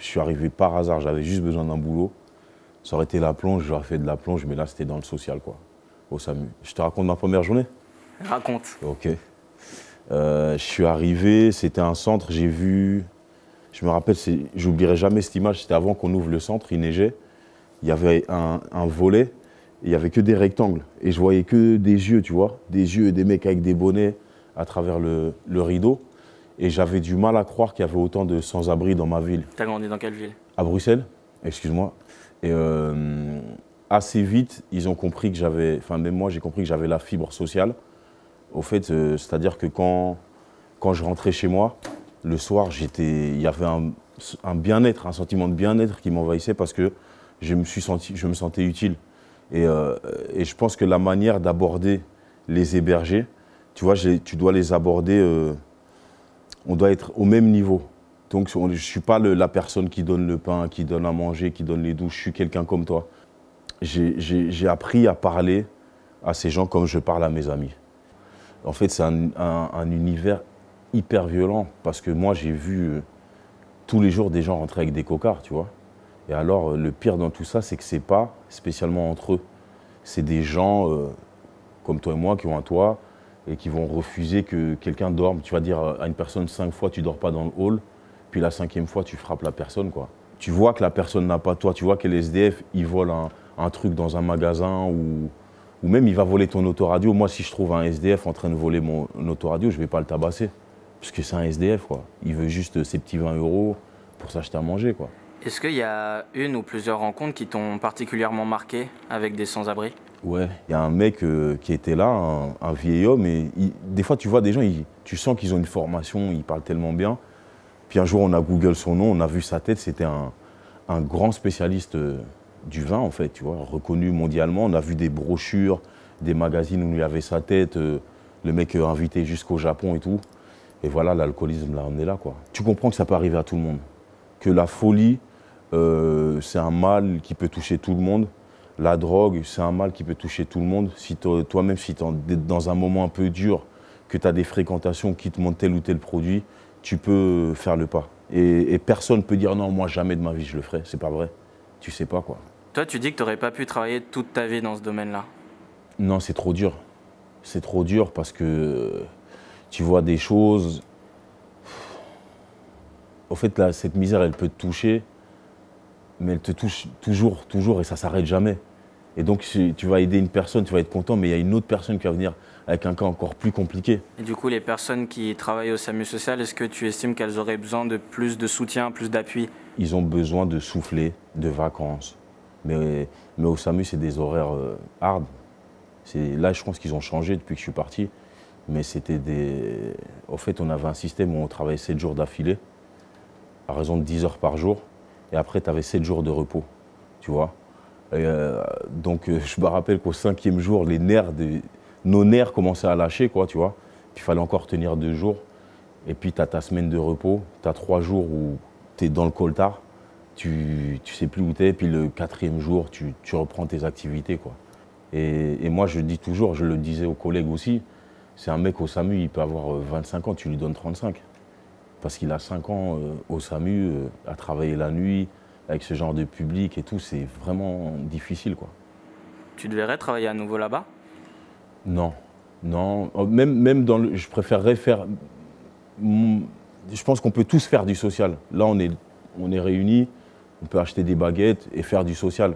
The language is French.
Je suis arrivé par hasard, j'avais juste besoin d'un boulot. Ça aurait été la plonge, j'aurais fait de la plonge, mais là, c'était dans le social, quoi, au SAMU. Je te raconte ma première journée? Raconte. Ok. Je suis arrivé, c'était un centre, j'ai vu... Je me rappelle, j'oublierai jamais cette image, c'était avant qu'on ouvre le centre, il neigeait. Il y avait un volet, et il n'y avait que des rectangles. Et je voyais que des yeux, tu vois, des yeux et des mecs avec des bonnets à travers le rideau. Et j'avais du mal à croire qu'il y avait autant de sans-abri dans ma ville. T'as grandi dans quelle ville? À Bruxelles, excuse-moi. Et assez vite, ils ont compris que j'avais, enfin même moi, j'ai compris que j'avais la fibre sociale. Au fait, c'est-à-dire que quand je rentrais chez moi, le soir, il y avait un bien-être, un sentiment de bien-être qui m'envahissait parce que je me sentais utile. Et je pense que la manière d'aborder les hébergés, tu vois, tu dois les aborder, on doit être au même niveau. Donc je ne suis pas la personne qui donne le pain, qui donne à manger, qui donne les douches, je suis quelqu'un comme toi. J'ai appris à parler à ces gens comme je parle à mes amis. En fait, c'est un univers hyper violent parce que moi, j'ai vu tous les jours des gens rentrer avec des cocards, tu vois. Et alors, le pire dans tout ça, c'est que c'est pas spécialement entre eux. C'est des gens comme toi et moi qui ont un toit et qui vont refuser que quelqu'un dorme. Tu vas dire à une personne 5 fois, tu dors pas dans le hall, puis la 5e fois, tu frappes la personne, quoi. Tu vois que la personne n'a pas toi, tu vois que les SDF, ils volent un truc dans un magasin ou même il va voler ton autoradio. Moi, si je trouve un SDF en train de voler mon autoradio, je ne vais pas le tabasser. Parce que c'est un SDF, quoi. Il veut juste ses petits 20 € pour s'acheter à manger, quoi. Est-ce qu'il y a une ou plusieurs rencontres qui t'ont particulièrement marqué avec des sans-abri? Ouais, il y a un mec qui était là, un vieil homme, et des fois, tu vois des gens, tu sens qu'ils ont une formation, ils parlent tellement bien. Puis un jour, on a Google son nom, on a vu sa tête, c'était un grand spécialiste du vin, en fait, tu vois, reconnu mondialement. On a vu des brochures, des magazines où il y avait sa tête, le mec invité jusqu'au Japon et tout. Et voilà, l'alcoolisme l'a emmené là, quoi. Tu comprends que ça peut arriver à tout le monde. Que la folie, c'est un mal qui peut toucher tout le monde. La drogue, c'est un mal qui peut toucher tout le monde. Si toi-même, si tu es dans un moment un peu dur, que tu as des fréquentations qui te montrent tel ou tel produit, tu peux faire le pas. Et personne ne peut dire non, moi jamais de ma vie je le ferai. C'est pas vrai. Tu sais pas, quoi. Toi, tu dis que tu n'aurais pas pu travailler toute ta vie dans ce domaine-là. Non, c'est trop dur. C'est trop dur parce que tu vois des choses. Au fait, là, cette misère, elle peut te toucher, mais elle te touche toujours, toujours, et ça s'arrête jamais. Et donc, si tu vas aider une personne, tu vas être content, mais il y a une autre personne qui va venir avec un cas encore plus compliqué. Et du coup, les personnes qui travaillent au SAMU social, est-ce que tu estimes qu'elles auraient besoin de plus de soutien, plus d'appui? Ils ont besoin de souffler, de vacances. Mais au SAMU, c'est des horaires hard. Là, je pense qu'ils ont changé depuis que je suis parti. Mais c'était des... Au fait, on avait un système où on travaillait 7 jours d'affilée, à raison de 10 heures par jour. Et après, tu avais 7 jours de repos, tu vois. Donc, je me rappelle qu'au 5e jour, nos nerfs commençaient à lâcher, quoi, tu vois. Il fallait encore tenir 2 jours. Et puis, tu as ta semaine de repos. Tu as 3 jours où tu es dans le coltard. Tu sais plus où tu es. Et puis, le 4e jour, tu reprends tes activités, quoi. Et moi, je dis toujours, je le disais aux collègues aussi, c'est un mec au SAMU, il peut avoir 25 ans, tu lui donnes 35. Parce qu'il a 5 ans au SAMU, à travailler la nuit, avec ce genre de public et tout, c'est vraiment difficile, quoi. Tu devrais travailler à nouveau là-bas? Non, non. Même je préférerais faire... Je pense qu'on peut tous faire du social. Là, on est réunis, on peut acheter des baguettes et faire du social.